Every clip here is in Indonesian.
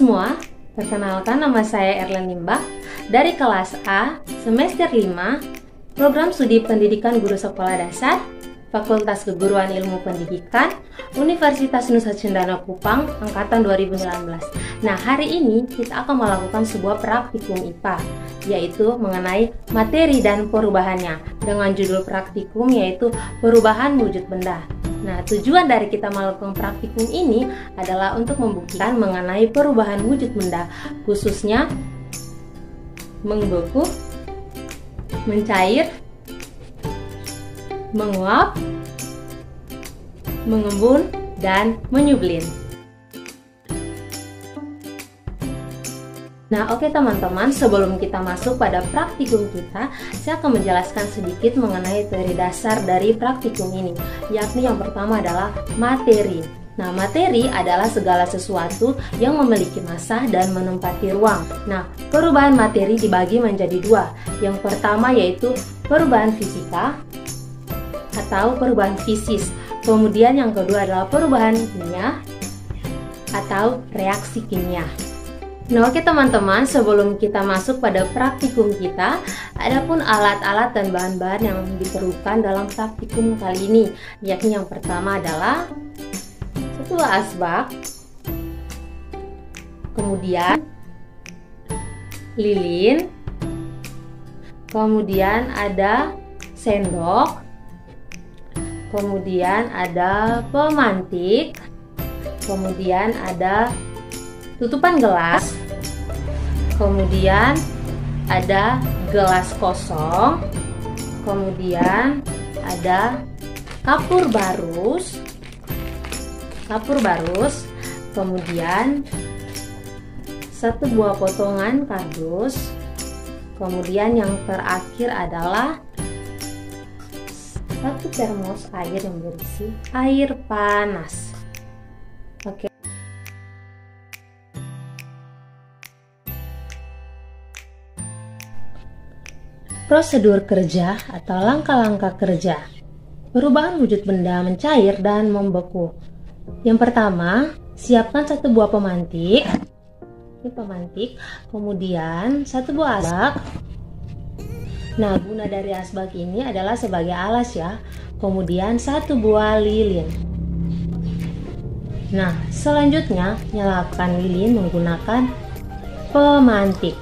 semua, perkenalkan nama saya Erlen Limbah dari kelas A, semester 5, Program Studi Pendidikan Guru Sekolah Dasar, Fakultas Keguruan Ilmu Pendidikan, Universitas Nusa Cendana Kupang, Angkatan 2019. Nah, hari ini kita akan melakukan sebuah praktikum IPA, yaitu mengenai materi dan perubahannya, dengan judul praktikum yaitu perubahan wujud benda. Nah, tujuan dari kita melakukan praktikum ini adalah untuk membuktikan mengenai perubahan wujud benda, khususnya membeku, mencair, menguap, mengembun, dan menyublim. Nah, oke teman-teman, sebelum kita masuk pada praktikum kita, saya akan menjelaskan sedikit mengenai teori dasar dari praktikum ini, yakni yang pertama adalah materi. Nah, materi adalah segala sesuatu yang memiliki massa dan menempati ruang. Nah, perubahan materi dibagi menjadi dua. Yang pertama yaitu perubahan fisika atau perubahan fisis. Kemudian yang kedua adalah perubahan kimia atau reaksi kimia. Nah, oke teman-teman, sebelum kita masuk pada praktikum kita, adapun alat-alat dan bahan-bahan yang diperlukan dalam praktikum kali ini, yakni yang pertama adalah sebuah asbak, kemudian lilin, kemudian ada sendok, kemudian ada pemantik, kemudian ada tutupan gelas, kemudian ada gelas kosong, kemudian ada kapur barus, kemudian satu buah potongan kardus, kemudian yang terakhir adalah satu termos air yang berisi air panas. Oke. Prosedur kerja atau langkah-langkah kerja perubahan wujud benda mencair dan membeku. Yang pertama, siapkan satu buah pemantik. Ini pemantik, kemudian satu buah asbak. Nah, guna dari asbak ini adalah sebagai alas ya. Kemudian satu buah lilin. Nah, selanjutnya nyalakan lilin menggunakan pemantik.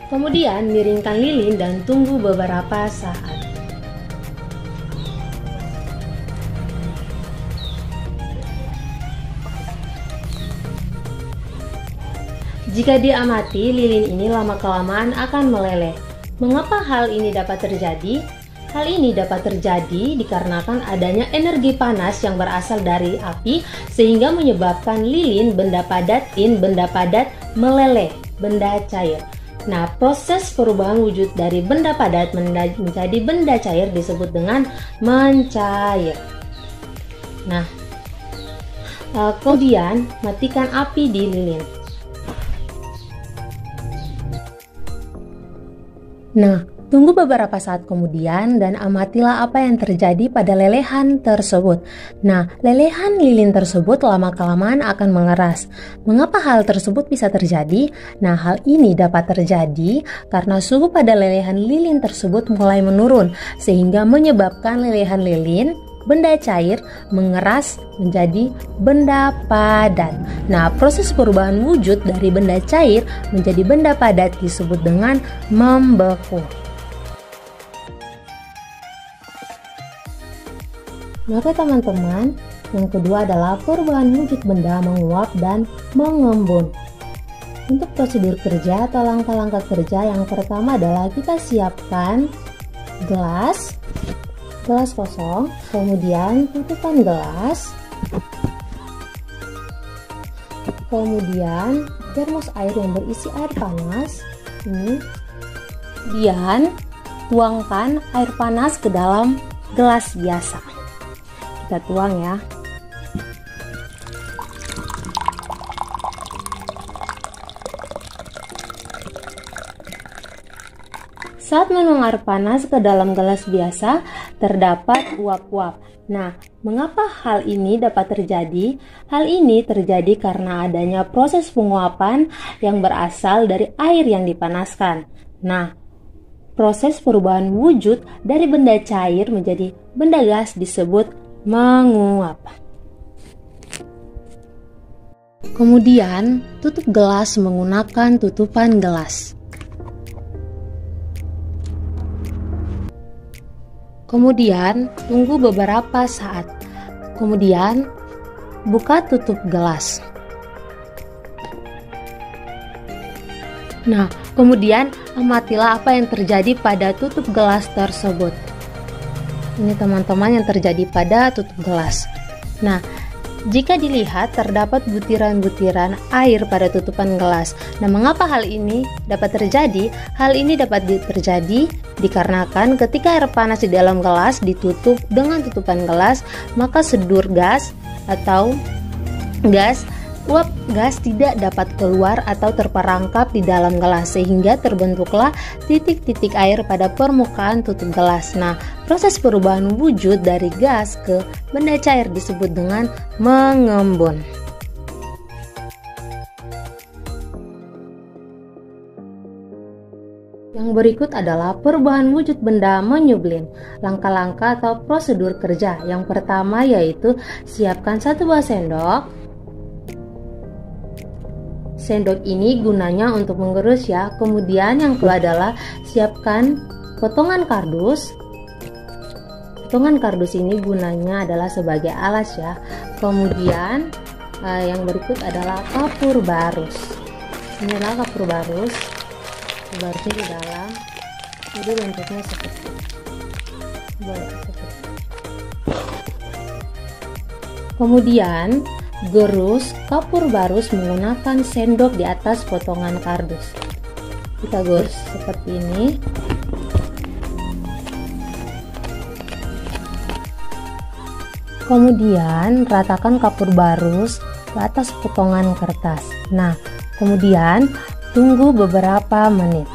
Kemudian miringkan lilin dan tunggu beberapa saat. Jika diamati, lilin ini lama-kelamaan akan meleleh. Mengapa hal ini dapat terjadi? Hal ini dapat terjadi dikarenakan adanya energi panas yang berasal dari api sehingga menyebabkan lilin benda padat meleleh, benda cair. Nah, proses perubahan wujud dari benda padat menjadi benda cair disebut dengan mencair. Nah, kemudian matikan api di lilin. Nah, tunggu beberapa saat kemudian dan amatilah apa yang terjadi pada lelehan tersebut. Nah, lelehan lilin tersebut lama-kelamaan akan mengeras. Mengapa hal tersebut bisa terjadi? Nah, hal ini dapat terjadi karena suhu pada lelehan lilin tersebut mulai menurun, sehingga menyebabkan lelehan lilin, benda cair, mengeras menjadi benda padat. Nah, proses perubahan wujud dari benda cair menjadi benda padat disebut dengan membeku. Oke teman-teman, yang kedua adalah perubahan wujud benda menguap dan mengembun. Untuk prosedur kerja atau langkah-langkah kerja, yang pertama adalah kita siapkan gelas kosong, kemudian tutupan gelas, kemudian termos air yang berisi air panas. Ini, kemudian tuangkan air panas ke dalam gelas biasa. Kita tuang ya. Saat menuang air panas ke dalam gelas biasa, terdapat uap-uap. Nah, mengapa hal ini dapat terjadi? Hal ini terjadi karena adanya proses penguapan yang berasal dari air yang dipanaskan. Nah, proses perubahan wujud dari benda cair menjadi benda gas disebut menguap. Kemudian, tutup gelas menggunakan tutupan gelas. Kemudian, tunggu beberapa saat. Kemudian, buka tutup gelas. Nah, kemudian amatilah apa yang terjadi pada tutup gelas tersebut. Ini teman-teman yang terjadi pada tutup gelas. Nah, jika dilihat terdapat butiran-butiran air pada tutupan gelas. Nah, mengapa hal ini dapat terjadi? Hal ini dapat terjadi dikarenakan ketika air panas di dalam gelas ditutup dengan tutupan gelas, maka sedur gas atau uap gas tidak dapat keluar atau terperangkap di dalam gelas sehingga terbentuklah titik-titik air pada permukaan tutup gelas. Nah, proses perubahan wujud dari gas ke benda cair disebut dengan mengembun. Yang berikut adalah perubahan wujud benda menyublin. Langkah-langkah atau prosedur kerja. Yang pertama yaitu siapkan 1 buah sendok. Sendok ini gunanya untuk mengerus ya. Kemudian yang kedua adalah siapkan potongan kardus. Potongan kardus ini gunanya adalah sebagai alas ya. Kemudian yang berikut adalah kapur barus. Ini adalah kapur barus. Barusnya di dalam. Jadi bentuknya seperti ini. Kemudian gerus kapur barus menggunakan sendok di atas potongan kardus. Kita gerus seperti ini. Kemudian ratakan kapur barus ke atas potongan kertas. Nah, kemudian tunggu beberapa menit.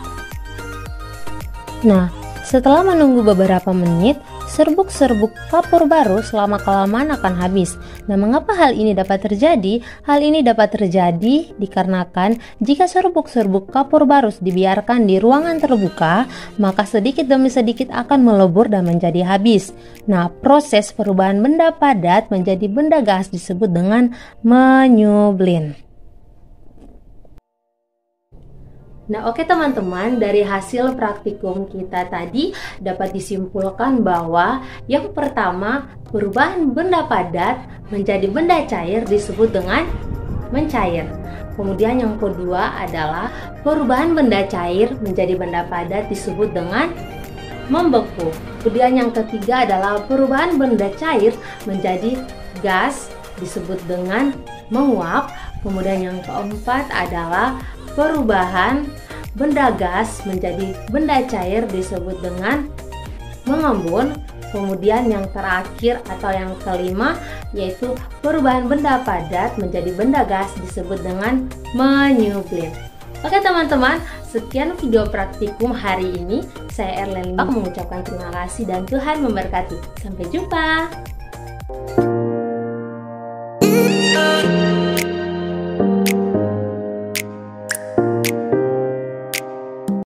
Nah, setelah menunggu beberapa menit, serbuk-serbuk kapur barus lama-kelamaan akan habis. Nah, mengapa hal ini dapat terjadi? Hal ini dapat terjadi dikarenakan jika serbuk-serbuk kapur barus dibiarkan di ruangan terbuka, maka sedikit demi sedikit akan melebur dan menjadi habis. Nah, proses perubahan benda padat menjadi benda gas disebut dengan menyublin. Nah, oke teman-teman, dari hasil praktikum kita tadi dapat disimpulkan bahwa yang pertama, perubahan benda padat menjadi benda cair disebut dengan mencair. Kemudian yang kedua adalah perubahan benda cair menjadi benda padat disebut dengan membeku. Kemudian yang ketiga adalah perubahan benda cair menjadi gas disebut dengan menguap. Kemudian yang keempat adalah perubahan benda gas menjadi benda cair disebut dengan mengembun. Kemudian yang terakhir atau yang kelima yaitu perubahan benda padat menjadi benda gas disebut dengan menyublin. Oke teman-teman, sekian video praktikum hari ini. Saya Erlen mengucapkan terima kasih dan Tuhan memberkati. Sampai jumpa.